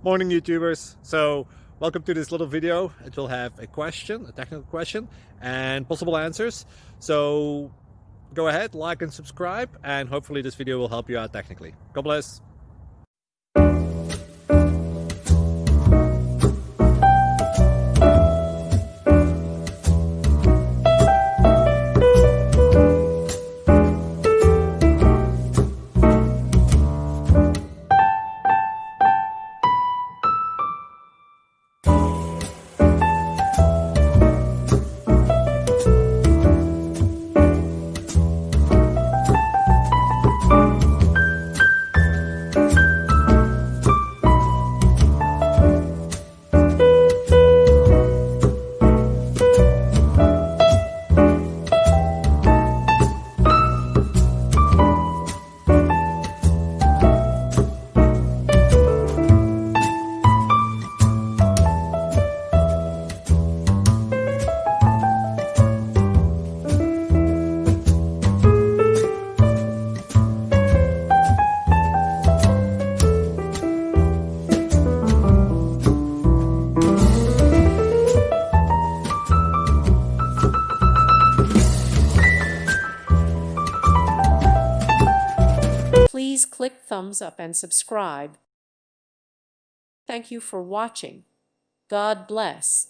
Morning YouTubers. So welcome to this little video. It will have a question, a technical question, and possible answers. So go ahead, like and subscribe, and hopefully this video will help you out technically. God bless. Please click thumbs up and subscribe. Thank you for watching. God bless.